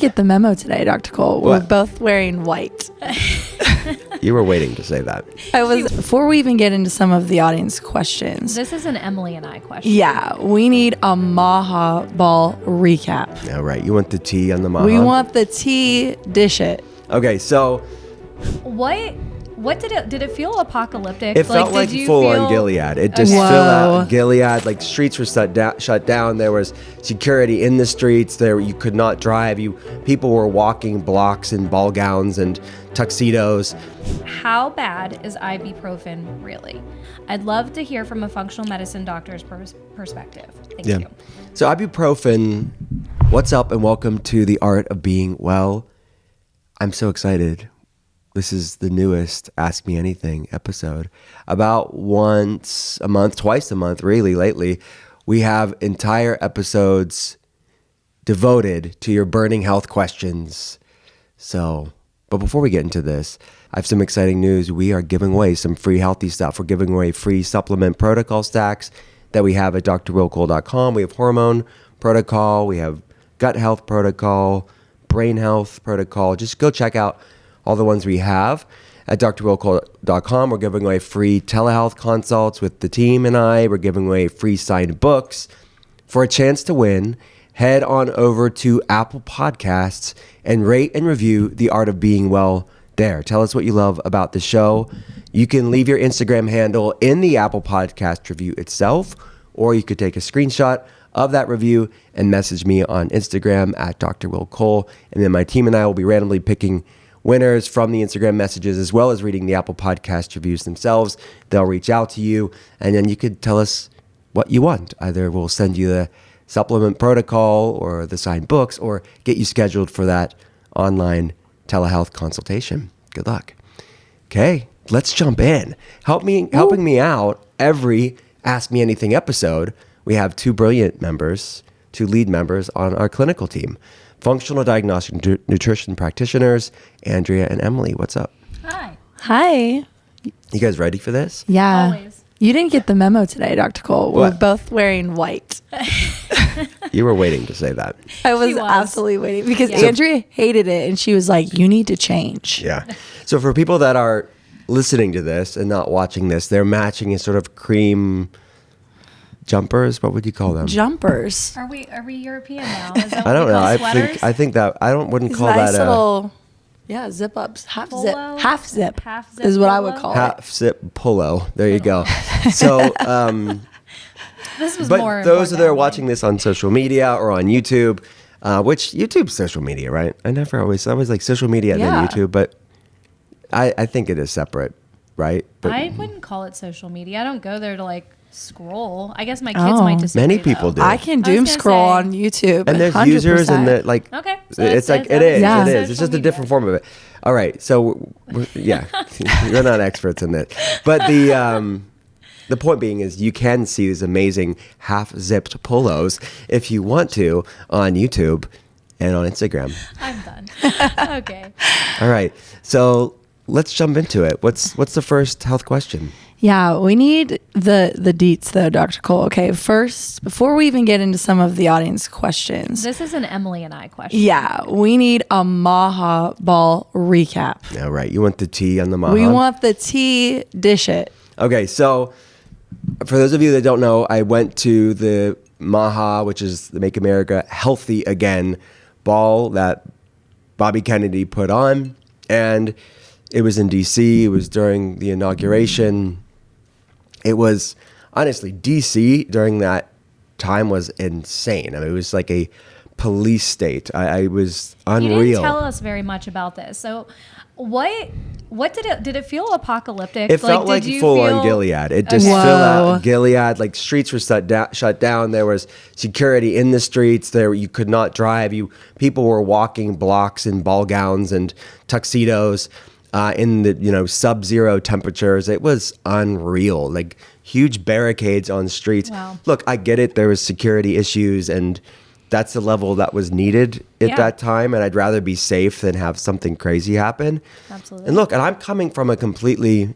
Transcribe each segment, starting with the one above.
get the memo today, Dr. Cole. We're both wearing white. You were waiting to say that. Before we even get into some of the audience questions. This is an Emily and I question. Yeah, we need a Maha Ball recap. Yeah, right. You want the tea on the Maha? We want the tea, dish it. Okay, so What did it feel apocalyptic? it felt like full on Gilead. It just filled out Gilead. Like streets were shut down. There was security in the streets. You could not drive. People were walking blocks in ball gowns and tuxedos. How bad is ibuprofen really? I'd love to hear from a functional medicine doctor's perspective. Thank you. So ibuprofen, what's up and welcome to the Art of Being Well. I'm so excited. This is the newest Ask Me Anything episode. About once a month, twice a month, really lately, we have entire episodes devoted to your burning health questions. But before we get into this, I have some exciting news. We are giving away some free healthy stuff. We're giving away free supplement protocol stacks that we have at drwillcole.com. We have hormone protocol. We have gut health protocol, brain health protocol. Just go check out all the ones we have at drwillcole.com. We're giving away free telehealth consults with the team and I. We're giving away free signed books. For a chance to win, head on over to Apple Podcasts and rate and review The Art of Being Well there. Tell us what you love about the show. You can leave your Instagram handle in the Apple Podcast review itself, or you could take a screenshot of that review and message me on Instagram at Dr. Will Cole. And then my team and I will be randomly picking winners from the Instagram messages, as well as reading the Apple Podcast reviews themselves. They'll reach out to you, and then you could tell us what you want. Either we'll send you the supplement protocol or the signed books, or get you scheduled for that online telehealth consultation. Good luck. Okay, let's jump in. Helping me out every Ask Me Anything episode, we have two brilliant members, two lead members on our clinical team. Functional diagnostic nutrition practitioners, Andrea and Emily. What's up? Hi. You guys ready for this? Yeah. Always. You didn't get the memo today, Dr. Cole. We're both wearing white. You were waiting to say that. I was absolutely waiting because Andrea hated it and she was like, you need to change. Yeah. So for people that are listening to this and not watching this, they're matching a sort of cream jumpers. What would you call them? Jumpers. Are we European now? Is that what I don't we know. call sweaters? I think that wouldn't It's call nice that little, zip ups. Half Polo? zip. Half zip. Half zip is what I would polo? call half zip polo. There you go. So, This was but more those that are important. watching this on social media or on YouTube, which YouTube's social media, right? I always like social media and then YouTube, but I think it is separate, right? But I wouldn't call it social media. I don't go there to like scroll. I guess my kids might disagree. many people do. I can I was doom gonna scroll say- on YouTube. And there's 100%. users and that like Okay, so it's like that it is. Yeah. It is. It's social just a media. different form of it. All right, so yeah, you're not experts in it, but the point being is you can see these amazing half zipped polos if you want to on YouTube and on Instagram. I'm done. Okay. All right, so let's jump into it. What's the first health question? Yeah, we need the deets though, Dr. Cole. Okay, first, before we even get into some of the audience questions. This is an Emily and I question. Yeah, we need a Maha Ball recap. All right, you want the tea on the Maha? We want the tea, dish it. Okay, so for those of you that don't know, I went to the Maha, which is the Make America Healthy Again ball that Bobby Kennedy put on, and it was in DC. It was during the inauguration. It was honestly, DC during that time was insane. I mean, it was like a police state. I was unreal. You didn't tell us very much about this. So what did it feel apocalyptic? It felt like full on Gilead. It just filled out Gilead. Like streets were shut down. There was security in the streets. You could not drive. People were walking blocks in ball gowns and tuxedos in the sub-zero temperatures. It was unreal. Like huge barricades on streets. Wow. Look, I get it. There was security issues, and that's the level that was needed at that time. And I'd rather be safe than have something crazy happen. Absolutely. And look, and I'm coming from a completely,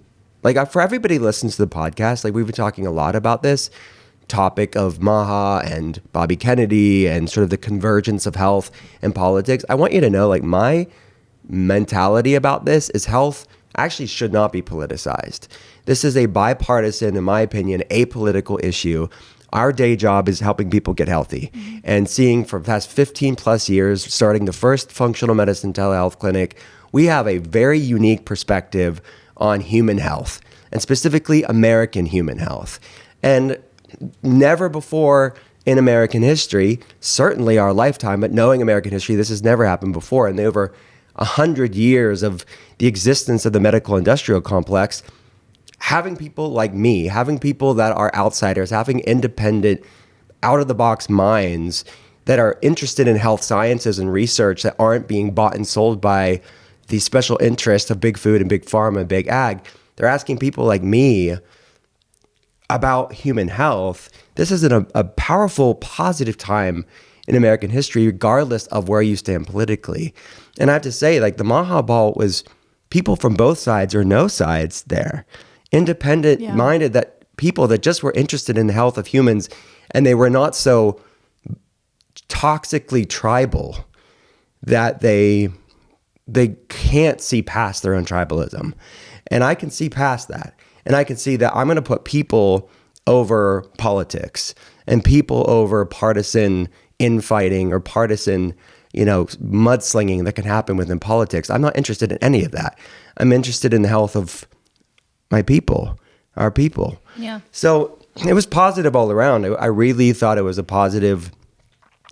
for everybody who listens to the podcast, like we've been talking a lot about this. topic of Maha and Bobby Kennedy and sort of the convergence of health and politics, I want you to know, like, my mentality about this is health actually should not be politicized. This is a bipartisan, in my opinion, apolitical issue. Our day job is helping people get healthy. And seeing for the past 15 plus years, starting the first functional medicine telehealth clinic, we have a very unique perspective on human health, and specifically American human health. And never before in American history, certainly our lifetime, but knowing American history, this has never happened before. In the over 100 years of the existence of the medical industrial complex, having people like me, having people that are outsiders, having independent, out-of-the-box minds that are interested in health sciences and research that aren't being bought and sold by the special interests of big food and big pharma and big ag. They're asking people like me about human health. This is a powerful, positive time in American history, regardless of where you stand politically. And I have to say, like, the Maha Ball was people from both sides or no sides there. Independent-minded that people that just were interested in the health of humans, and they were not so toxically tribal that they can't see past their own tribalism. And I can see past that. And I can see that I'm going to put people over politics and people over partisan infighting or partisan, mudslinging that can happen within politics. I'm not interested in any of that. I'm interested in the health of my people, our people. Yeah. So it was positive all around. I really thought it was a positive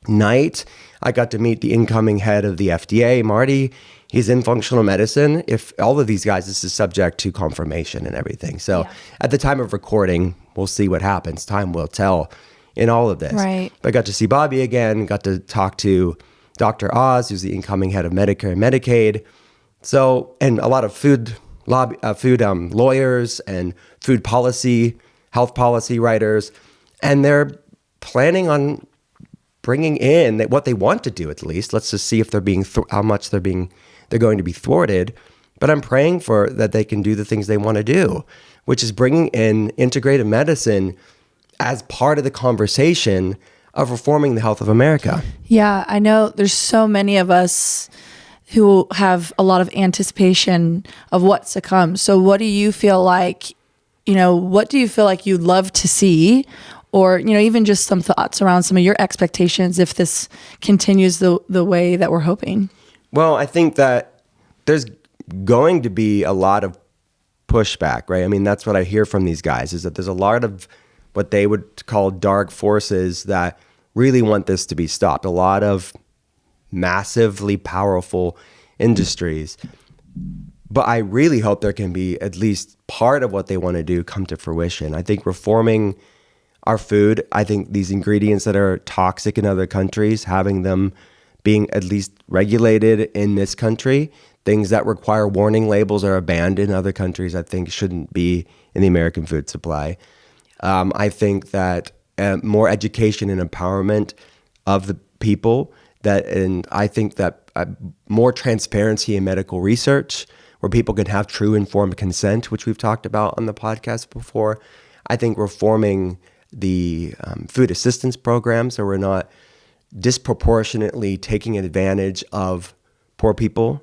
night. I got to meet the incoming head of the FDA, Marty. He's in functional medicine. If all of these guys, this is subject to confirmation and everything. So at the time of recording, we'll see what happens. Time will tell in all of this. Right. But I got to see Bobby again, got to talk to Dr. Oz, who's the incoming head of Medicare and Medicaid. So, and a lot of food lawyers and food policy, health policy writers, and they're planning on bringing in what they want to do. At least, let's just see if they're being how much they're going to be thwarted. But I'm praying for that they can do the things they want to do, which is bringing in integrative medicine as part of the conversation of reforming the health of America. Yeah, I know there's so many of us who have a lot of anticipation of what's to come. So what do you feel like, what do you feel like you'd love to see? Or, even just some thoughts around some of your expectations if this continues the way that we're hoping. Well, I think that there's going to be a lot of pushback, right? I mean, that's what I hear from these guys, is that there's a lot of what they would call dark forces that really want this to be stopped. A lot of massively powerful industries. But I really hope there can be at least part of what they want to do come to fruition. I think reforming our food, I think these ingredients that are toxic in other countries, having them being at least regulated in this country, things that require warning labels are banned in other countries, I think shouldn't be in the American food supply. I think that more education and empowerment of the people, and I think that more transparency in medical research, where people can have true informed consent, which we've talked about on the podcast before. I think reforming the food assistance program, so we're not disproportionately taking advantage of poor people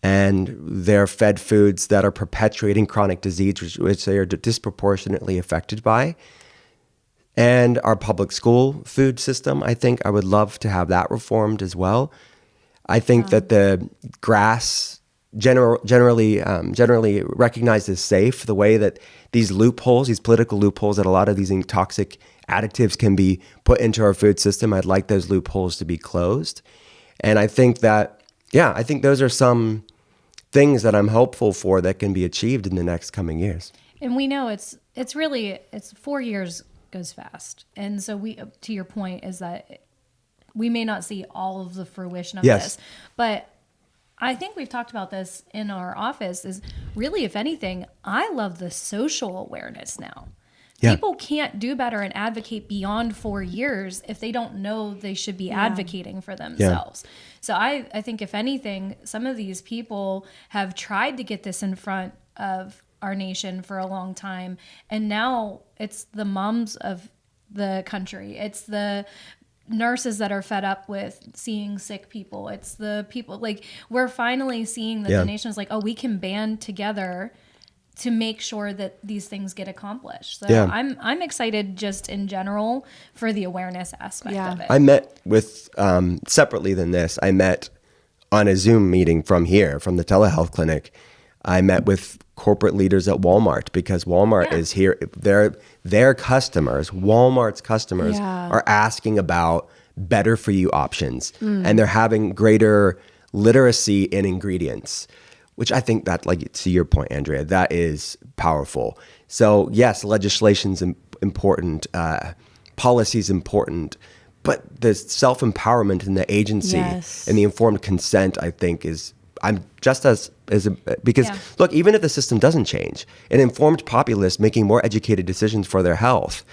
and they're fed foods that are perpetuating chronic disease, which they are disproportionately affected by. And our public school food system, I think I would love to have that reformed as well. I think that the grass generally recognized as safe, the way that these loopholes, these political loopholes that a lot of these toxic additives can be put into our food system, I'd like those loopholes to be closed. And I think that, I think those are some things that I'm hopeful for that can be achieved in the next coming years. And we know it's 4 years goes fast. And so to your point is that we may not see all of the fruition of this, but I think we've talked about this in our office is really, if anything, I love the social awareness now. Yeah. People can't do better and advocate beyond 4 years if they don't know they should be advocating for themselves. Yeah. So I think if anything, some of these people have tried to get this in front of our nation for a long time. And now it's the moms of the country. It's the nurses that are fed up with seeing sick people. It's the people, like, we're finally seeing that the nation is like, oh, we can band together to make sure that these things get accomplished. So I'm excited just in general for the awareness aspect of it. I met with, separately than this, I met on a Zoom meeting from here, from the telehealth clinic. I met with corporate leaders at Walmart, because Walmart is here. Their customers, Walmart's customers, are asking about better for you options, and they're having greater literacy in ingredients, which I think that, like, to your point, Andrea, that is powerful. So yes, legislation's important, policy's important, but the self-empowerment and the agency and the informed consent, I think, is, I'm just because look, even if the system doesn't change, an informed populace making more educated decisions for their health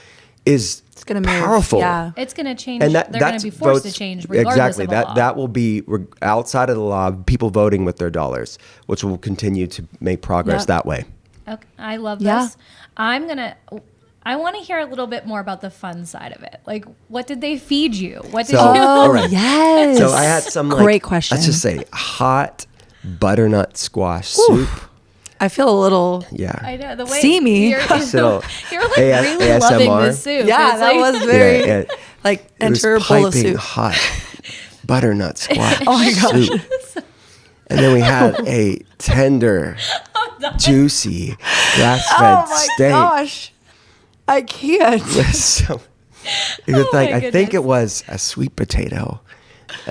is powerful. Yeah. It's going to change. And they're going to be forced to change regardless of the law. That will be outside of the law, people voting with their dollars, which will continue to make progress that way. Okay. I love this. I want to hear a little bit more about the fun side of it. Like, what did they feed you? What did you? All right. Yes. So I had some great question. Let's just say hot butternut squash soup. I feel a little. Yeah. I know the way. See me. You're like really ASMR. loving this soup. Yeah, it's that was very like enter a bowl of piping soup. hot butternut squash Oh my gosh. soup. And then we had a tender, juicy grass-fed steak. Oh my gosh. I can't. So, it was I think it was a sweet potato.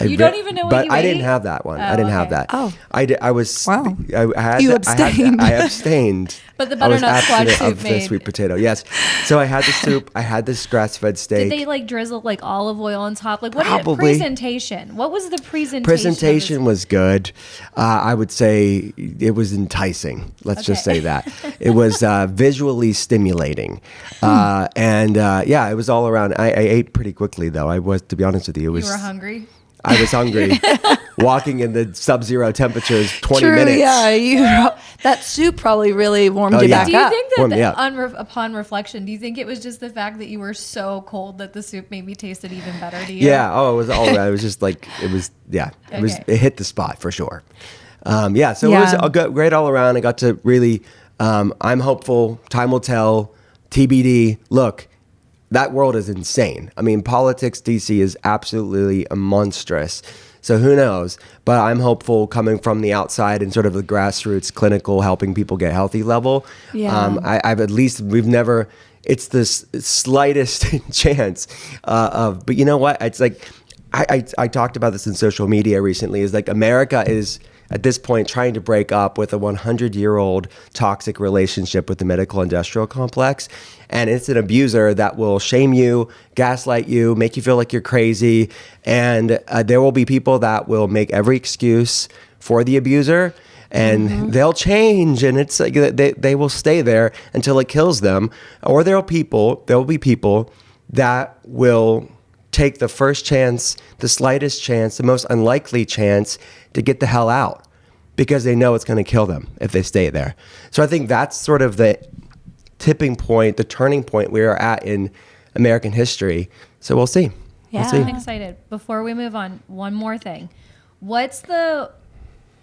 You don't even know what but you I ate? didn't have that one. I didn't have that. Oh. I was. Wow. I had. You abstained. I abstained. But the I was butternut squash abstinent soup of the made. sweet potato. Yes. So I had the soup. I had this grass-fed steak. Did they like drizzle like olive oil on top? Like what? Probably. Presentation. What was the presentation? Presentation was good. I would say it was enticing. Let's just say that. It was visually stimulating. And it was all around. I ate pretty quickly, though. I was, to be honest with you. You were hungry? I was hungry. Walking in the sub-zero temperatures, 20 True, minutes. Yeah, that soup probably really warmed you back Do you up. think Warmed me up. that upon reflection, do you think it was just the fact that you were so cold that the soup maybe tasted even better to you? Yeah. Oh, it was all right. It was just like, it was, yeah. It was, it hit the spot for sure. So it was great all around. I got to really, I'm hopeful. Time will tell. TBD. Look, that world is insane. I mean, politics, DC is absolutely monstrous. So who knows? But I'm hopeful, coming from the outside and sort of the grassroots clinical helping people get healthy level. Yeah. I've at least, it's the slightest chance of, but you know what? It's like, I talked about this in social media recently, is like America is at this point trying to break up with a 100-year-old toxic relationship with the medical industrial complex. And it's an abuser that will shame you, gaslight you, make you feel like you're crazy. And there will be people that will make every excuse for the abuser, and they'll change. And it's like they will stay there until it kills them. Or there will be people that will take the first chance, the slightest chance, the most unlikely chance to get the hell out, because they know it's going to kill them if they stay there. So I think that's sort of the tipping point, the turning point we are at in American history. So we'll see. Yeah. We'll see. I'm excited. Before we move on, one more thing. What's the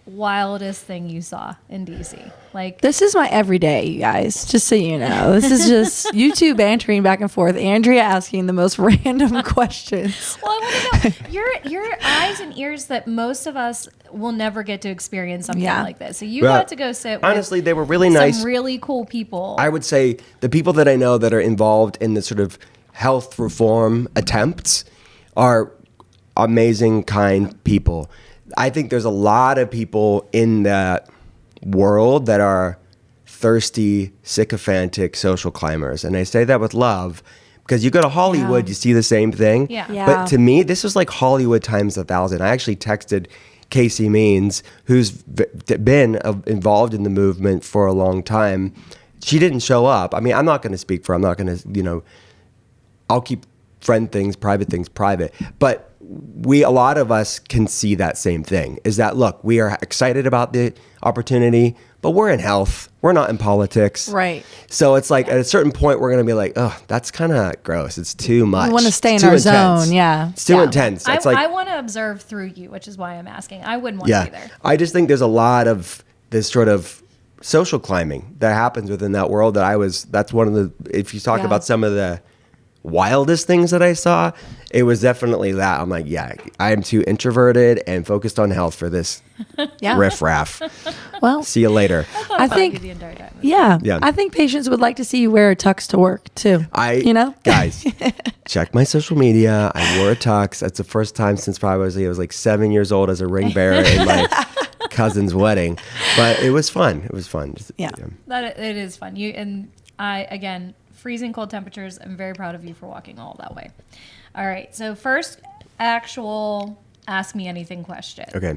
wildest thing you saw in DC? Like, This is my everyday, you guys, just so you know. This is just you two bantering back and forth. Andrea asking the most random questions. well, I want to know your eyes and ears that most of us will never get to experience something like this. So you got to go sit with honestly, they were really nice. some really cool people. I would say the people that I know that are involved in the sort of health reform attempts are amazing, kind people. I think there's a lot of people in that world that are thirsty, sycophantic social climbers. And I say that with love, because you go to Hollywood, you see the same thing. Yeah. But to me, this was like Hollywood times 1,000. I actually texted Casey Means, who's been involved in the movement for a long time. She didn't show up. I mean, I'm not going to speak for her. I'm not going to, I'll keep private things private. But a lot of us can see that same thing, is that, look, we are excited about the opportunity, but we're in health. We're not in politics. Right. So it's like at a certain point, we're going to be like, oh, that's kind of gross. It's too much. We want to stay It's in too our intense. zone. Yeah. It's too intense. It's I want to observe through you, which is why I'm asking. I wouldn't want to be there. I just think there's a lot of this sort of social climbing that happens within that world that's one of the, if you talk about some of the wildest things that I saw, it was definitely that. I'm like, yeah, I am too introverted and focused on health for this riffraff. Well, see you later. I think, the entire time. yeah, I think patients would like to see you wear a tux to work too. Guys, check my social media. I wore a tux. That's the first time since probably I was like 7 years old as a ring bearer in my cousin's wedding. But it was fun. It was fun. Yeah. It is fun. Again, freezing cold temperatures. I'm very proud of you for walking all that way. All right. So first, actual ask me anything question. Okay.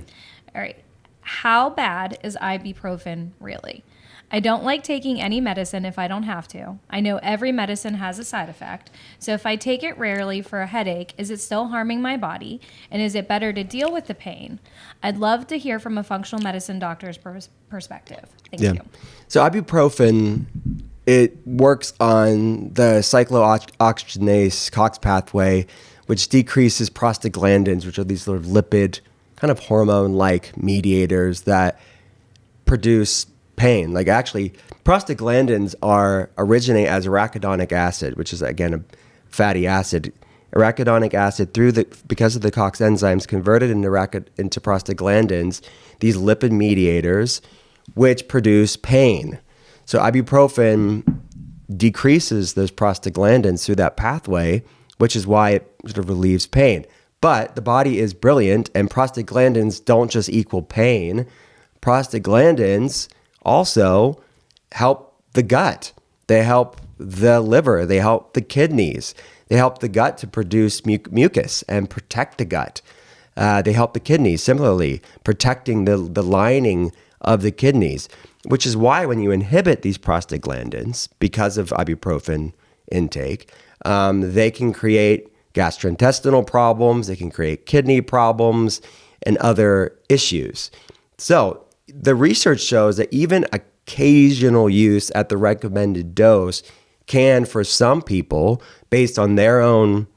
All right. How bad is ibuprofen really? I don't like taking any medicine if I don't have to. I know every medicine has a side effect. So if I take it rarely for a headache, is it still harming my body? And is it better to deal with the pain? I'd love to hear from a functional medicine doctor's perspective. Thank you. So ibuprofen, it works on the cyclooxygenase COX pathway, which decreases prostaglandins, which are these sort of lipid kind of hormone-like mediators that produce pain. Like actually, prostaglandins originate as arachidonic acid, which is again a fatty acid. Arachidonic acid, because of the COX enzymes, converted into prostaglandins, these lipid mediators, which produce pain. So ibuprofen decreases those prostaglandins through that pathway, which is why it sort of relieves pain. But the body is brilliant, and prostaglandins don't just equal pain. Prostaglandins also help the gut. They help the liver. They help the kidneys. They help the gut to produce mucus and protect the gut. They help the kidneys, similarly, protecting the lining of the kidneys, which is why when you inhibit these prostaglandins, because of ibuprofen intake, they can create gastrointestinal problems, they can create kidney problems, and other issues. So the research shows that even occasional use at the recommended dose can, for some people, based on their own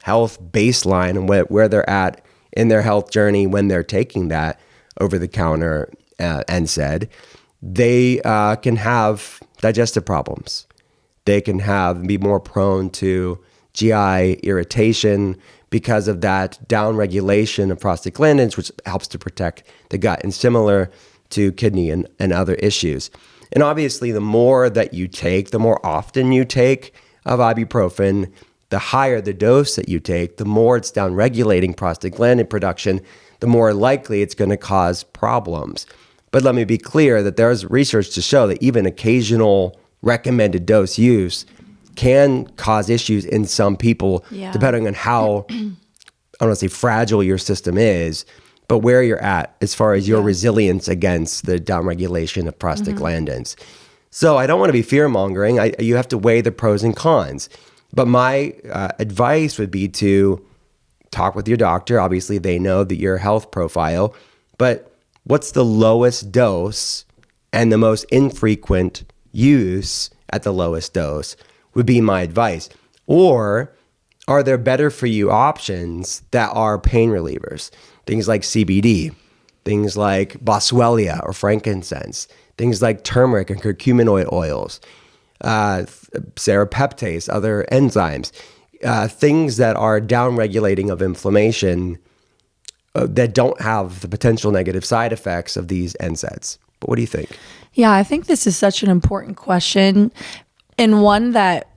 health baseline and where they're at in their health journey when they're taking that over-the-counter NSAID, they can have digestive problems. They can be more prone to GI irritation because of that downregulation of prostaglandins, which helps to protect the gut, and similar to kidney and other issues. And obviously, the more that you take, the more often you take of ibuprofen, the higher the dose that you take, the more it's downregulating prostaglandin production, the more likely it's going to cause problems. But let me be clear that there's research to show that even occasional recommended dose use can cause issues in some people, depending on how, I don't want to say fragile your system is, but where you're at as far as your resilience against the downregulation of prostaglandins. So I don't want to be fear-mongering. You have to weigh the pros and cons. But my advice would be to talk with your doctor. Obviously, they know that your health profile, but what's the lowest dose and the most infrequent use at the lowest dose would be my advice. Or are there better for you options that are pain relievers? Things like CBD, things like boswellia or frankincense, things like turmeric and curcuminoid oils, serapeptase, other enzymes, things that are downregulating of inflammation that don't have the potential negative side effects of these NSAIDs. But what do you think? Yeah, I think this is such an important question, and one that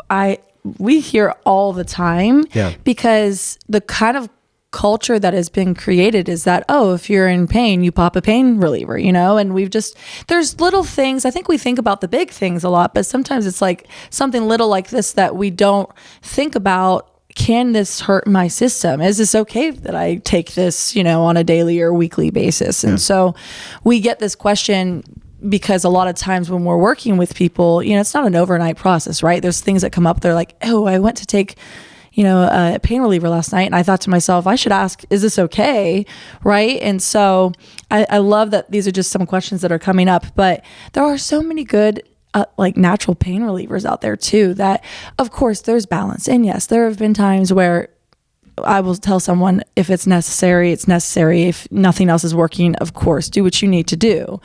we hear all the time, because the kind of culture that has been created is that, oh, if you're in pain, you pop a pain reliever, and there's little things. I think we think about the big things a lot, but sometimes it's like something little like this that we don't think about. Can this hurt my system? Is this okay that I take this, on a daily or weekly basis? And so we get this question because a lot of times when we're working with people, it's not an overnight process, right? There's things that come up. They're like, oh, I went to take, a pain reliever last night, and I thought to myself, I should ask, is this okay? Right. And so I love that these are just some questions that are coming up, but there are so many good like natural pain relievers out there too, that of course there's balance. And yes, there have been times where I will tell someone, if it's necessary, it's necessary. If nothing else is working, of course, do what you need to do.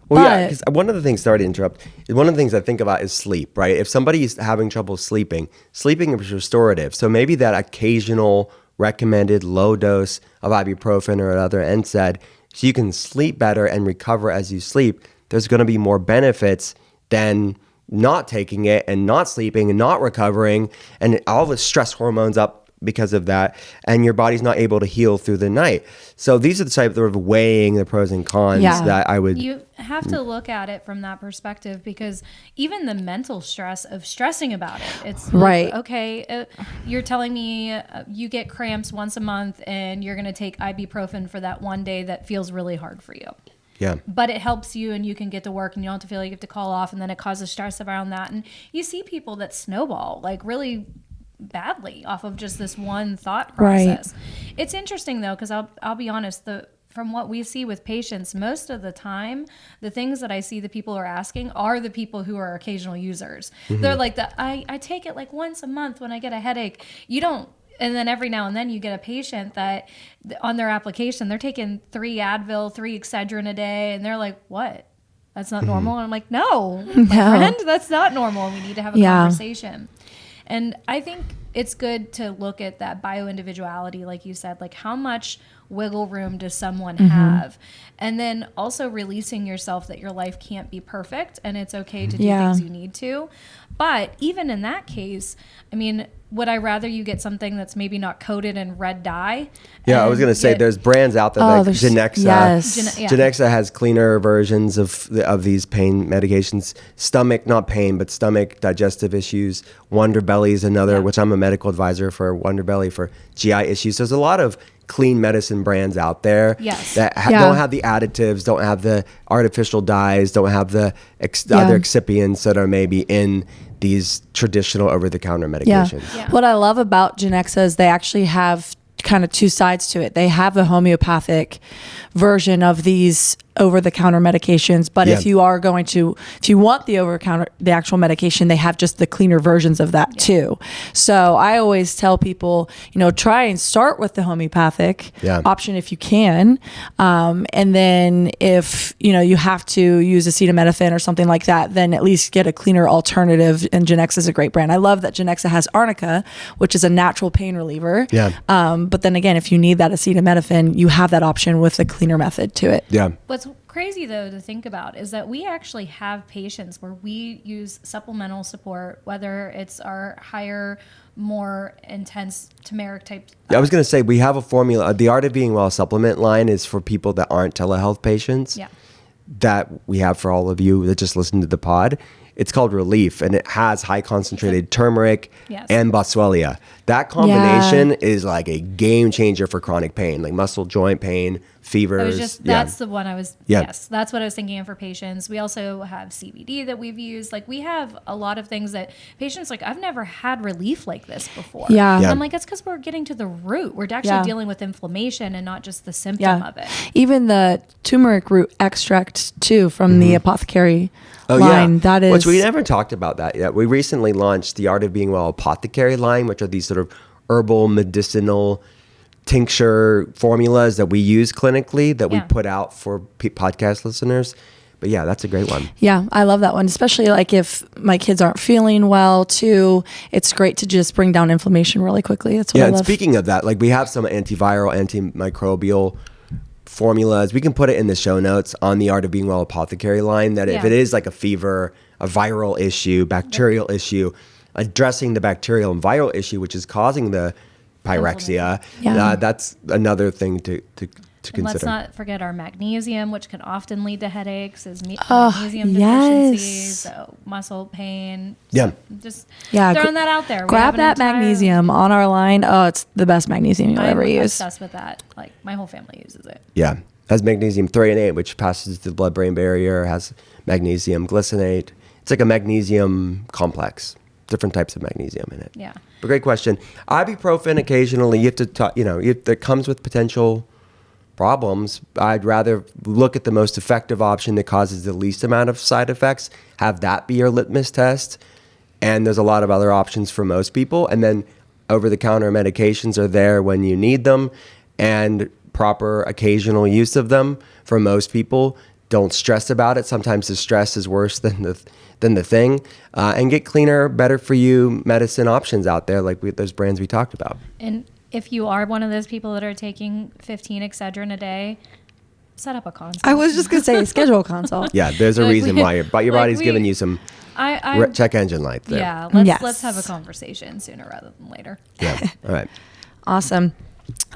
Well, yeah, because one of the things, sorry to interrupt, one of the things I think about is sleep, right? If somebody's having trouble sleeping is restorative. So maybe that occasional recommended low dose of ibuprofen or another NSAID, so you can sleep better and recover as you sleep, there's going to be more benefits than not taking it and not sleeping and not recovering, and all the stress hormones up because of that, and your body's not able to heal through the night. So these are the type of weighing the pros and cons that I would... You have to look at it from that perspective, because even the mental stress of stressing about it, it's right. Like, okay, you're telling me you get cramps once a month and you're going to take ibuprofen for that one day that feels really hard for you. Yeah. But it helps you and you can get to work and you don't have to feel like you have to call off, and then it causes stress around that. And you see people that snowball like really badly off of just this one thought process. Right. It's interesting though, because I'll be honest, from what we see with patients, most of the time, the things that I see the people are asking are the people who are occasional users. Mm-hmm. They're like, I take it like once a month when I get a headache. You don't. And then every now and then you get a patient that on their application, they're taking 3 Advil, 3 Excedrin a day. And they're like, what? That's not normal. And I'm like, no, my friend, that's not normal. We need to have a conversation. And I think it's good to look at that bio-individuality, like you said, like how much wiggle room does someone have? And then also releasing yourself that your life can't be perfect and it's okay to do things you need to. But even in that case, I mean, would I rather you get something that's maybe not coated in red dye? Yeah, I was going to say there's brands out there like Genexa. Yes. Genexa has cleaner versions of these pain medications. Stomach, not pain, but stomach digestive issues. Wonder Belly is another, which I'm a medical advisor for Wonder Belly for GI issues. So there's a lot of clean medicine brands out there that don't have the additives, don't have the artificial dyes, don't have the other excipients that are maybe in these traditional over-the-counter medications. Yeah. What I love about Genexa is they actually have kind of 2 sides to it. They have a homeopathic version of these over-the-counter medications, but if you want the over-the-counter, the actual medication, they have just the cleaner versions of that too. So I always tell people, try and start with the homeopathic option if you can, and then if you have to use acetaminophen or something like that, then at least get a cleaner alternative. And Genexa is a great brand. I love that Genexa has arnica, which is a natural pain reliever. But then again, if you need that acetaminophen, you have that option with a cleaner method to it. What's crazy though to think about is that we actually have patients where we use supplemental support, whether it's our higher, more intense turmeric type. I was going to say we have a formula. The Art of Being Well supplement line is for people that aren't telehealth patients. That we have for all of you that just listen to the pod. It's called Relief, and it has high concentrated turmeric and boswellia. That combination is like a game changer for chronic pain, like muscle joint pain, fevers. That's the one I was, yes, that's what I was thinking of for patients. We also have CBD that we've used. Like we have a lot of things that patients like, I've never had relief like this before. I'm like, it's because we're getting to the root. We're actually dealing with inflammation and not just the symptom of it. Even the turmeric root extract too from the apothecary line. That is, which we never talked about that yet. We recently launched the Art of Being Well apothecary line, which are these sort of herbal medicinal tincture formulas that we use clinically that we put out for podcast listeners. But yeah, that's a great one. Yeah, I love that one, especially like if my kids aren't feeling well too. It's great to just bring down inflammation really quickly. That's what I love. And speaking of that, like we have some antiviral, antimicrobial formulas. We can put it in the show notes on the Art of Being Well apothecary line that if it is like a fever, a viral issue, bacterial issue, addressing the bacterial and viral issue, which is causing the pyrexia, that's another thing to consider. Let's not forget our magnesium, which can often lead to headaches, is magnesium deficiency, so muscle pain. Just throwing that out there. Grab that magnesium on our line. Oh, it's the best magnesium you'll ever use. I'm obsessed with that. Like my whole family uses it. Yeah. Has magnesium threonate, which passes the blood-brain barrier, has magnesium glycinate. It's like a magnesium complex. different types of magnesium in it. Yeah. But great question. Ibuprofen occasionally, you have to talk, that comes with potential problems. I'd rather look at the most effective option that causes the least amount of side effects, have that be your litmus test. And there's a lot of other options for most people. And then over-the-counter medications are there when you need them, and proper occasional use of them for most people. Don't stress about it. Sometimes the stress is worse than the thing. And get cleaner, better for you medicine options out there, like those brands we talked about. And if you are one of those people that are taking 15 Excedrin a day, set up a consult. I was just going to say, schedule a consult. Yeah, there's a reason why your body's giving you some check engine light there. Yeah, let's have a conversation sooner rather than later. Yeah, all right. Awesome.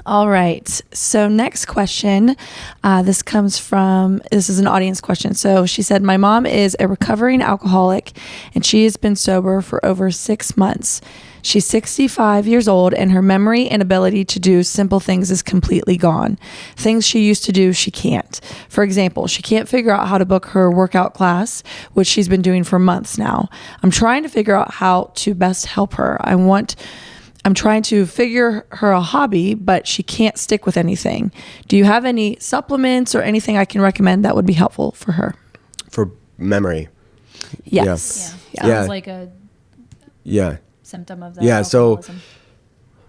All right. So next question, this is an audience question. So she said, my mom is a recovering alcoholic and she has been sober for over 6 months. She's 65 years old and her memory and ability to do simple things is completely gone. Things she used to do, she can't. For example, she can't figure out how to book her workout class, which she's been doing for months now. I'm trying to figure out how to best help her. I'm trying to figure her a hobby, but she can't stick with anything. Do you have any supplements or anything I can recommend that would be helpful for her? For memory. Yes. Yeah. Sounds like a symptom of that. Yeah. Alcoholism.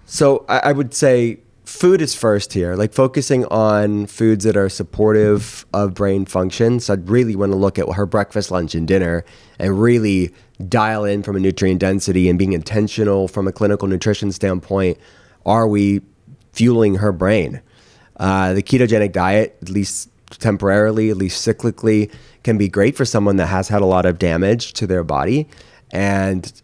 So I would say food is first here, like focusing on foods that are supportive of brain function. So I'd really want to look at her breakfast, lunch, and dinner and really dial in from a nutrient density and being intentional from a clinical nutrition standpoint. Are we fueling her brain? The ketogenic diet, at least temporarily, at least cyclically, can be great for someone that has had a lot of damage to their body and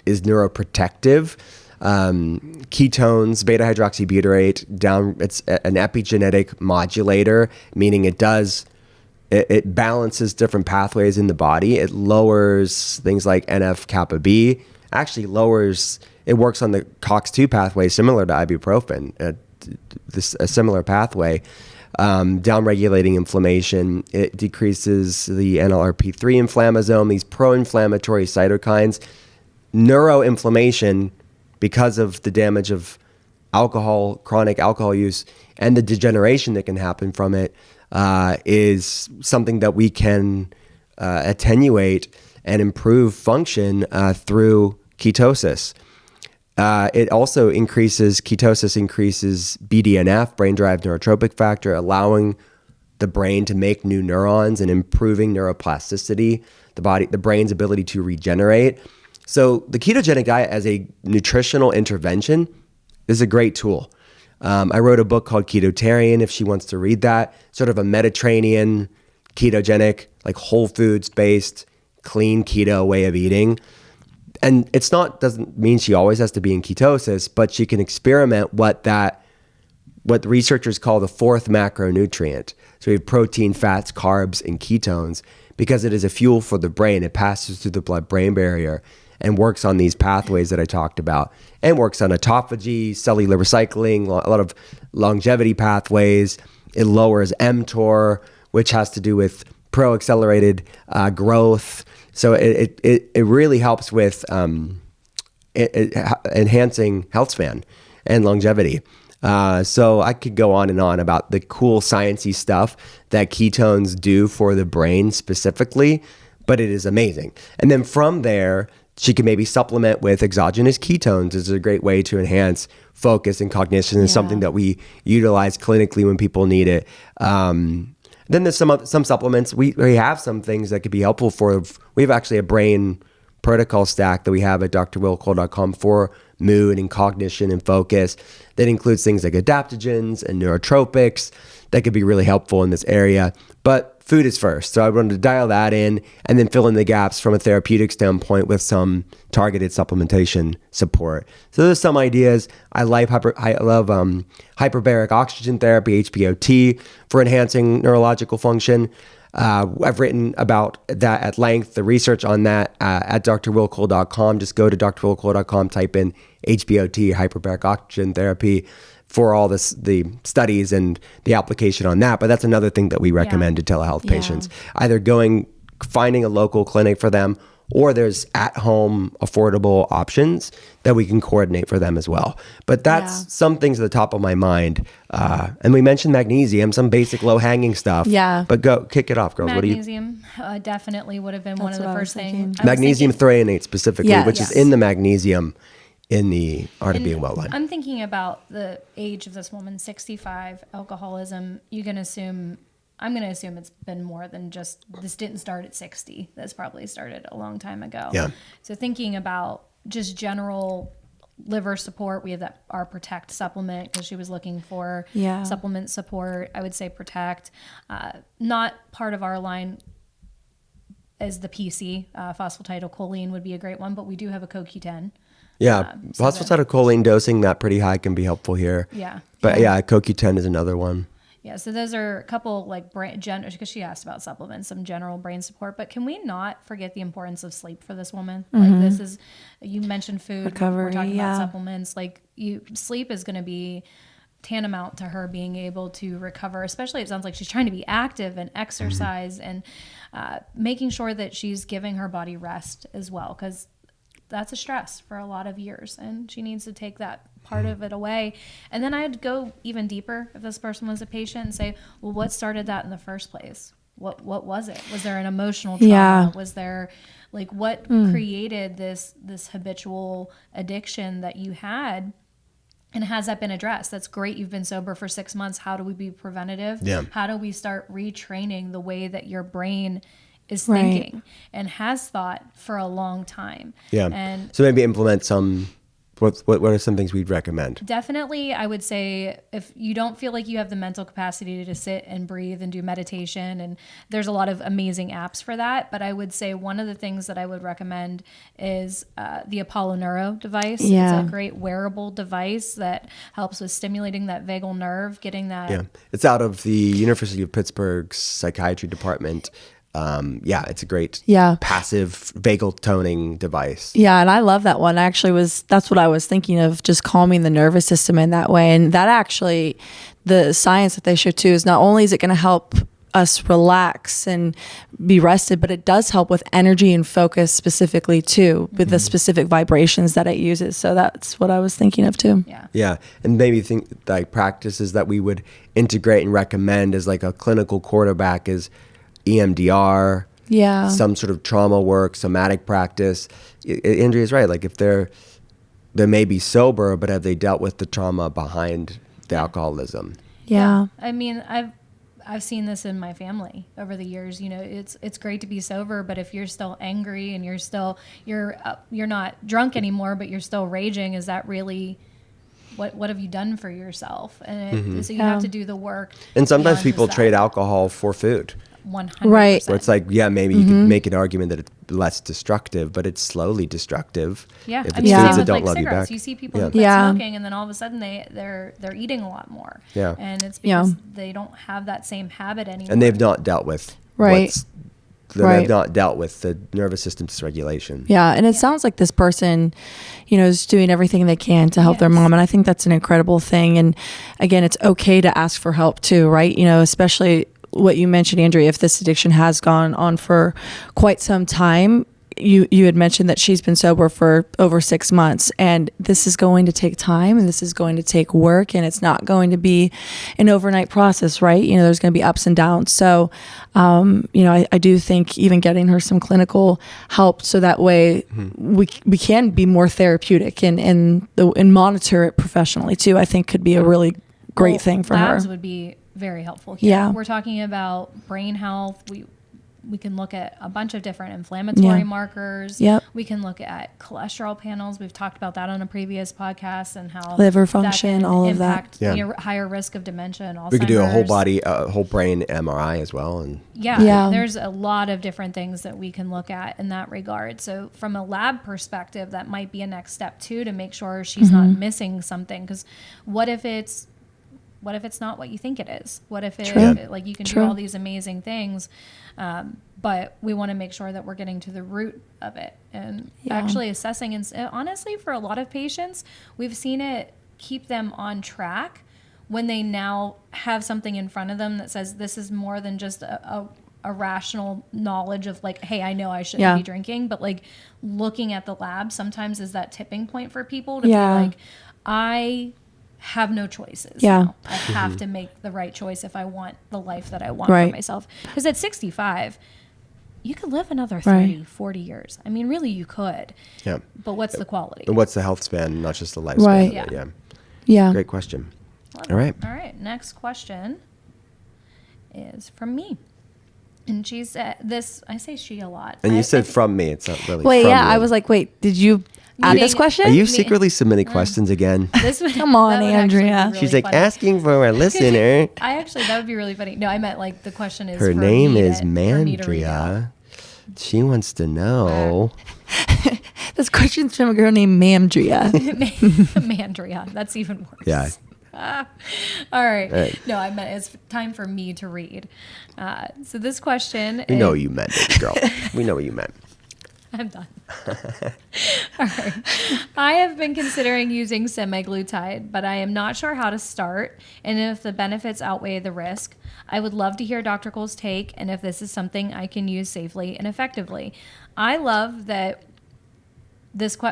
is neuroprotective. Ketones, beta hydroxybutyrate, it's an epigenetic modulator, meaning it balances different pathways in the body. It lowers things like NF-kappa B. Actually it works on the COX-2 pathway, similar to ibuprofen, a similar pathway, down-regulating inflammation. It decreases the NLRP3 inflammasome, these pro-inflammatory cytokines. Neuroinflammation, because of the damage of alcohol, chronic alcohol use, and the degeneration that can happen from it, is something that we can attenuate and improve function through ketosis. Ketosis increases BDNF, brain-derived neurotropic factor, allowing the brain to make new neurons and improving neuroplasticity, the brain's ability to regenerate. So the ketogenic diet as a nutritional intervention is a great tool. I wrote a book called Ketotarian, if she wants to read that, sort of a Mediterranean ketogenic, like whole foods based, clean keto way of eating. And doesn't mean she always has to be in ketosis, but she can experiment what the researchers call the fourth macronutrient. So we have protein, fats, carbs, and ketones, because it is a fuel for the brain. It passes through the blood-brain barrier and works on these pathways that I talked about, and works on autophagy, cellular recycling, a lot of longevity pathways. It lowers mTOR, which has to do with pro-accelerated growth. So it really helps with enhancing health span and longevity. So I could go on and on about the cool sciencey stuff that ketones do for the brain specifically, but it is amazing. And then from there, she can maybe supplement with exogenous ketones. Is a great way to enhance focus and cognition, and something that we utilize clinically when people need it. Then there's some supplements. We have some things that could be helpful we have actually a brain protocol stack that we have at drwillcole.com for mood and cognition and focus that includes things like adaptogens and neurotropics that could be really helpful in this area. But food is first. So I wanted to dial that in and then fill in the gaps from a therapeutic standpoint with some targeted supplementation support. So there's some ideas. I love hyperbaric oxygen therapy, HPOT, for enhancing neurological function. I've written about that at length, the research on that at drwillcole.com. Just go to drwillcole.com, type in HPOT, hyperbaric oxygen therapy, for all the studies and the application on that. But that's another thing that we recommend to telehealth patients. Either finding a local clinic for them, or there's at-home affordable options that we can coordinate for them as well. But that's some things at the top of my mind. And we mentioned magnesium, some basic low-hanging stuff. Yeah. But go kick it off, girls. Magnesium definitely would have been one of the first things. Magnesium threonate specifically, which is in the magnesium in the Art of Being Well line. I'm thinking about the age of this woman, 65, alcoholism. I'm going to assume it's been more than just, this didn't start at 60. This probably started a long time ago. Yeah. So thinking about just general liver support, we have our Protect supplement because she was looking for supplement support. I would say Protect. Not part of our line as the PC. Phosphatidylcholine would be a great one, but we do have a CoQ10. Yeah, phosphatidylcholine dosing that pretty high can be helpful here. Yeah. But CoQ10 is another one. Yeah, so those are a couple like because she asked about supplements, some general brain support. But can we not forget the importance of sleep for this woman? Like you mentioned food, recovery, we're talking about supplements. Like sleep is going to be tantamount to her being able to recover. Especially, it sounds like she's trying to be active and exercise and making sure that she's giving her body rest as well, because that's a stress for a lot of years, and she needs to take that part of it away. And then I'd go even deeper if this person was a patient and say, well, what started that in the first place? What was it? Was there an emotional trauma? Yeah. Was there like what created this habitual addiction that you had? And has that been addressed? That's great. You've been sober for 6 months. How do we be preventative? Yeah. How do we start retraining the way that your brain is thinking and has thought for a long time? Yeah. And so maybe implement some, what are some things we'd recommend? Definitely, I would say if you don't feel like you have the mental capacity to sit and breathe and do meditation, and there's a lot of amazing apps for that, but I would say one of the things that I would recommend is the Apollo Neuro device. Yeah. It's a great wearable device that helps with stimulating that vagal nerve, getting that. Yeah, it's out of the University of Pittsburgh's psychiatry department. It's a great passive vagal toning device. Yeah, and I love that one. That's what I was thinking of, just calming the nervous system in that way. And that actually, the science that they show too is not only is it going to help us relax and be rested, but it does help with energy and focus specifically too, with the specific vibrations that it uses. So that's what I was thinking of too. Yeah, and maybe think like practices that we would integrate and recommend as like a clinical quarterback is EMDR, some sort of trauma work, somatic practice. Andrea's right. Like if they may be sober, but have they dealt with the trauma behind the alcoholism? Yeah. I mean, I've seen this in my family over the years. You know, it's great to be sober, but if you're still angry and you're not drunk anymore, but you're still raging, is that really what have you done for yourself? And so you have to do the work. And sometimes people trade alcohol for food. 100%. Right. Where it's like, maybe you could make an argument that it's less destructive, but it's slowly destructive. Yeah, if it's foods that don't love cigarettes. you back. You see people who quit smoking, and then all of a sudden they're eating a lot more. Yeah, and it's because they don't have that same habit anymore. And they've not dealt with they've not dealt with the nervous system dysregulation. Yeah, and it sounds like this person, is doing everything they can to help their mom, and I think that's an incredible thing. And again, it's okay to ask for help too, right? Especially what you mentioned, Andrea, if this addiction has gone on for quite some time. You had mentioned that she's been sober for over 6 months, and this is going to take time, and this is going to take work, and it's not going to be an overnight process, right? There's going to be ups and downs. So, I do think even getting her some clinical help, so that way we can be more therapeutic and monitor it professionally too, I think could be a really great thing for her. Labs would be very helpful here. Yeah. We're talking about brain health. We can look at a bunch of different inflammatory markers. Yep. We can look at cholesterol panels. We've talked about that on a previous podcast, and how liver function, all of that. Your higher risk of dementia and Alzheimer's. We could do a whole brain MRI as well. And there's a lot of different things that we can look at in that regard. So from a lab perspective, that might be a next step too, to make sure she's not missing something. Because what if it's not what you think it is? What if like you can do all these amazing things, but we want to make sure that we're getting to the root of it and actually assessing. And honestly, for a lot of patients, we've seen it keep them on track when they now have something in front of them that says this is more than just a a rational knowledge of like, hey, I know I shouldn't be drinking, but like looking at the lab sometimes is that tipping point for people to be like, I have no choices. Now. I have to make the right choice if I want the life that I want for myself. Because at 65, you could live another 30, 40 years. I mean, really, you could. Yeah. But what's the quality? And what's the health span, not just the lifespan? Right. Yeah. Great question. All right. All right. Next question is from me. And she said this, I say she a lot. And you said from me. It's not really Wait, from yeah. you. I was like, wait, did you add this question? Are you secretly submitting questions again? Come on, Andrea. Really She's like funny. asking for a listener. That would be really funny. No, I meant like the question is Her for name me is for me to read out. Mandria. She wants to know. This question's from a girl named Mamdria. Mandria. That's even worse. Yeah. All right. No, I meant it's time for me to read. So this question We know you meant it, girl. We know what you meant. I'm done. All right. I have been considering using semaglutide, but I am not sure how to start and if the benefits outweigh the risk. I would love to hear Dr. Cole's take and if this is something I can use safely and effectively. I love that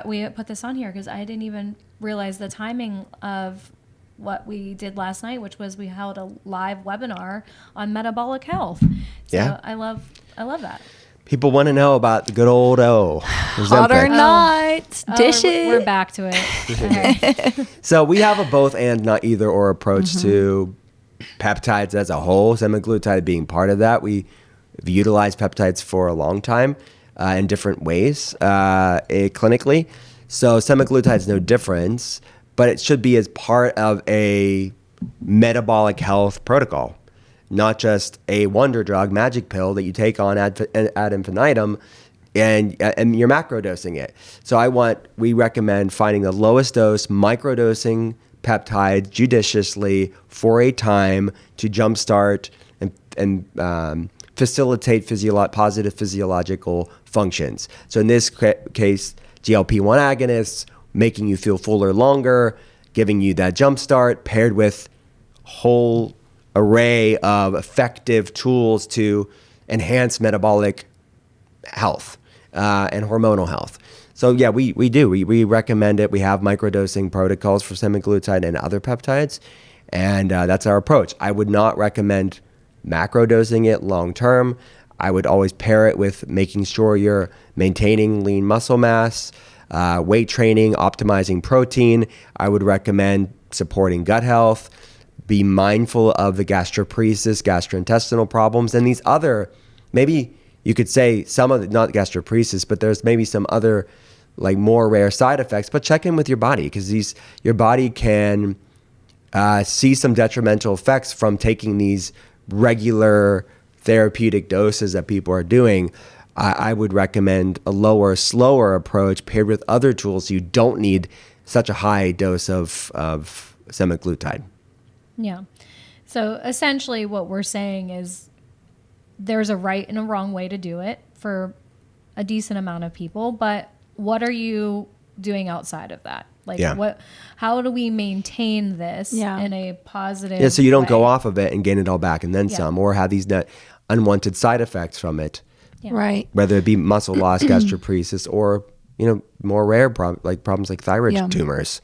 we put this on here because I didn't even realize the timing of what we did last night, which was we held a live webinar on metabolic health. So I love that. People want to know about the good old Hot or Ozempic. not, dish it. We're back to it. Okay. So we have a both and not either or approach to peptides as a whole, semaglutide being part of that. We've utilized peptides for a long time in different ways clinically. So semaglutide is no difference, but it should be as part of a metabolic health protocol, not just a wonder drug, magic pill that you take on ad infinitum and you're macrodosing it. So we recommend finding the lowest dose, microdosing peptides judiciously for a time to jumpstart and facilitate positive physiological functions. So in this case, GLP-1 agonists, making you feel fuller longer, giving you that jumpstart paired with whole array of effective tools to enhance metabolic health and hormonal health. So yeah, we do. We recommend it. We have microdosing protocols for semaglutide and other peptides, and that's our approach. I would not recommend macrodosing it long term. I would always pair it with making sure you're maintaining lean muscle mass, weight training, optimizing protein. I would recommend supporting gut health. Be mindful of the gastroparesis, gastrointestinal problems, and these other, maybe you could say some of the, not gastroparesis, but there's maybe some other like more rare side effects, but check in with your body because your body can see some detrimental effects from taking these regular therapeutic doses that people are doing. I would recommend a lower, slower approach paired with other tools. So you don't need such a high dose of semaglutide. Yeah. So essentially what we're saying is there's a right and a wrong way to do it for a decent amount of people, but what are you doing outside of that? Like how do we maintain this in a positive so you don't way? go off of it and gain it all back and then some, or have these unwanted side effects from it. Yeah. Right. Whether it be muscle loss, gastroparesis, or more rare problems like thyroid tumors.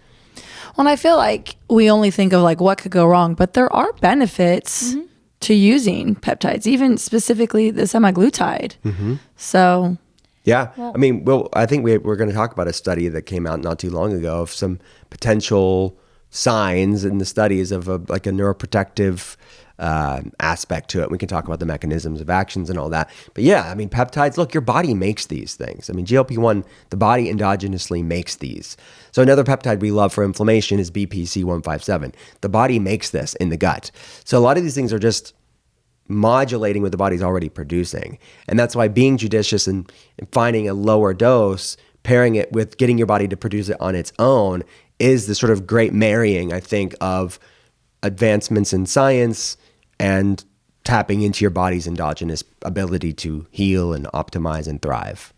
Well, and I feel like we only think of like what could go wrong, but there are benefits to using peptides, even specifically the semaglutide. So, yeah, I think we're going to talk about a study that came out not too long ago of some potential signs in the studies of a neuroprotective aspect to it. We can talk about the mechanisms of actions and all that. But yeah, peptides, look, your body makes these things. GLP-1, the body endogenously makes these. So another peptide we love for inflammation is BPC-157. The body makes this in the gut. So a lot of these things are just modulating what the body's already producing. And that's why being judicious and finding a lower dose, pairing it with getting your body to produce it on its own is the sort of great marrying, I think, of advancements in science and tapping into your body's endogenous ability to heal and optimize and thrive.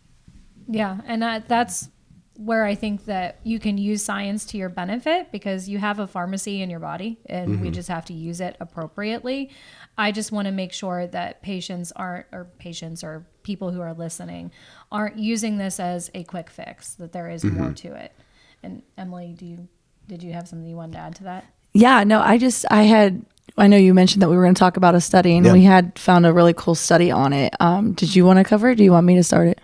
Yeah, and that's where I think that you can use science to your benefit, because you have a pharmacy in your body and we just have to use it appropriately. I just want to make sure that patients or people who are listening aren't using this as a quick fix, that there is more to it. And Emily, did you have something you wanted to add to that? Yeah, no, I know you mentioned that we were going to talk about a study, and we had found a really cool study on it. Did you want to cover it? Do you want me to start it?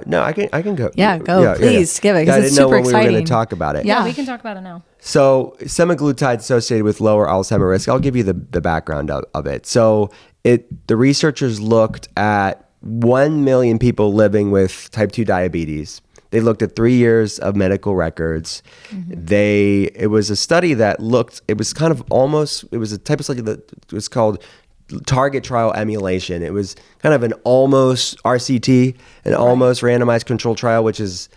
No, I can go. Yeah, go. Please give it, because it's super exciting. I didn't know when we were going to talk about it. Yeah, we can talk about it now. So semaglutide associated with lower Alzheimer's risk. I'll give you the background of it. So the researchers looked at 1 million people living with type 2 diabetes. They looked at 3 years of medical records. It was a study that it was a type of study that was called target trial emulation. It was kind of an almost RCT, an almost randomized controlled trial, which is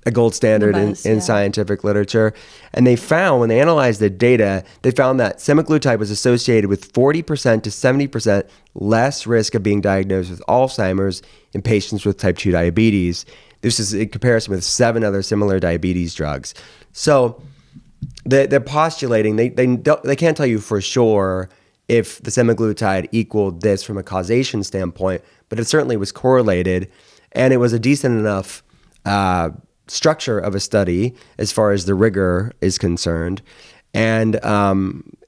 a gold standard in scientific literature. And they found, when they analyzed the data, they found that semaglutide was associated with 40% to 70% less risk of being diagnosed with Alzheimer's in patients with type 2 diabetes. This is in comparison with 7 other similar diabetes drugs. So they're postulating, they can't tell you for sure if the semaglutide equaled this from a causation standpoint, but it certainly was correlated, and it was a decent enough structure of a study as far as the rigor is concerned. And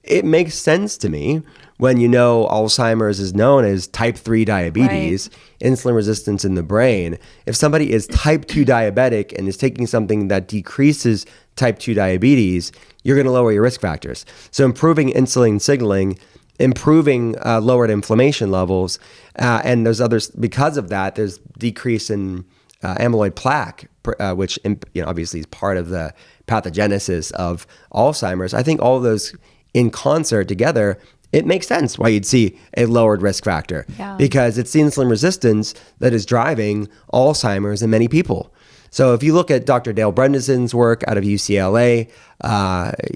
it makes sense to me when Alzheimer's is known as type 3 diabetes, insulin resistance in the brain. If somebody is type 2 diabetic and is taking something that decreases type 2 diabetes, you're going to lower your risk factors. So improving insulin signaling, improving lowered inflammation levels, and there's others. Because of that, there's decrease in amyloid plaque, which obviously is part of the pathogenesis of Alzheimer's. I think all of those in concert together, it makes sense why you'd see a lowered risk factor, because it's the insulin resistance that is driving Alzheimer's in many people. So if you look at Dr. Dale Bredeson's work out of UCLA,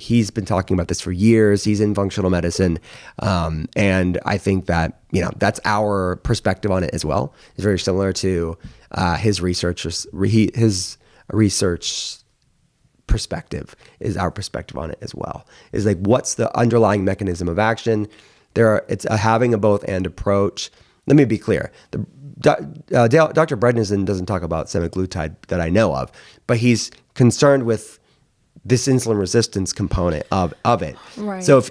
he's been talking about this for years. He's in functional medicine. And I think that, that's our perspective on it as well. It's very similar to his research perspective is our perspective on it as well. Is like, what's the underlying mechanism of action? It's a having a both and approach. Let me be clear. Dr. Bredeson doesn't talk about semaglutide that I know of, but he's concerned with this insulin resistance component of it. Right. So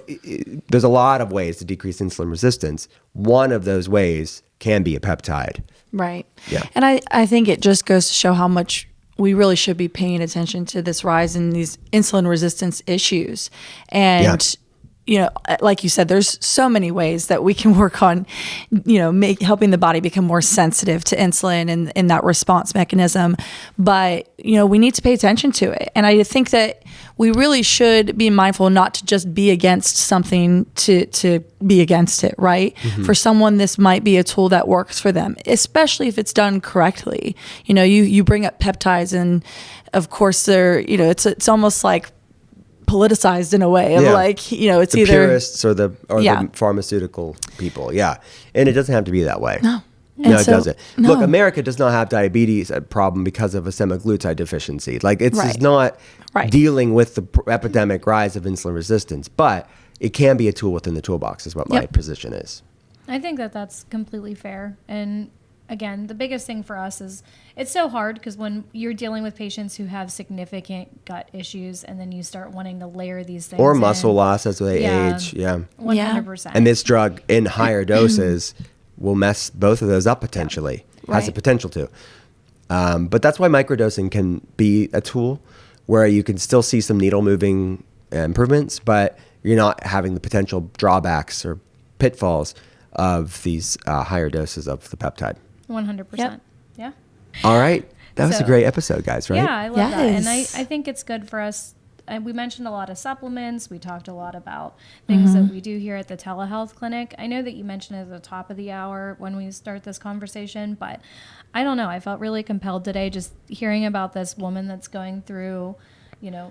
there's a lot of ways to decrease insulin resistance. One of those ways can be a peptide. Right. Yeah. And I think it just goes to show how much we really should be paying attention to this rise in these insulin resistance issues. And, like you said, there's so many ways that we can work on, helping the body become more sensitive to insulin and that response mechanism. But, we need to pay attention to it. And I think that we really should be mindful not to just be against something to be against it, right? Mm-hmm. For someone, this might be a tool that works for them, especially if it's done correctly. You bring up peptides, and of course they're, it's almost like politicized in a way of it's the either purists or the pharmaceutical people. Yeah. And it doesn't have to be that way. No, it doesn't. No. Look, America does not have diabetes problem because of a semaglutide deficiency. Like, it's not dealing with the epidemic rise of insulin resistance, but it can be a tool within the toolbox is what my position is. I think that that's completely fair. And again, the biggest thing for us is it's so hard because when you're dealing with patients who have significant gut issues and then you start wanting to layer these things or muscle loss as they age. Yeah. 100%. And this drug in higher doses will mess both of those up potentially. Has the potential to. But that's why microdosing can be a tool where you can still see some needle moving improvements, but you're not having the potential drawbacks or pitfalls of these higher doses of the peptide. 100%. Yep. Yeah. All right. That was a great episode, guys, right? Yeah, I love that. And I think it's good for us. And we mentioned a lot of supplements. We talked a lot about things that we do here at the telehealth clinic. I know that you mentioned it at the top of the hour when we start this conversation, but I don't know. I felt really compelled today just hearing about this woman that's going through,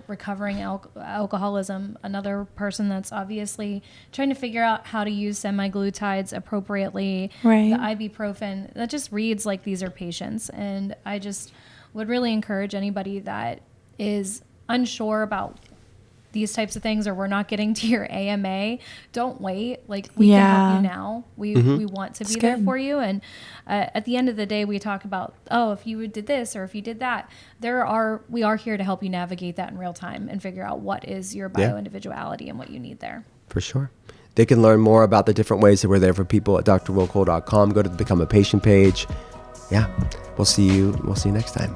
recovering alcoholism, another person that's obviously trying to figure out how to use semaglutides appropriately, the ibuprofen. That just reads like these are patients. And I just would really encourage anybody that is unsure about these types of things, or we're not getting to your AMA, don't wait. Like, we can help you now. We want to be there for you. And at the end of the day, we talk about, oh, if you did this or if you did that, we are here to help you navigate that in real time and figure out what is your bio-individuality and what you need there. For sure. They can learn more about the different ways that we're there for people at drwillcole.com. Go to the Become a Patient page. Yeah, we'll see you next time.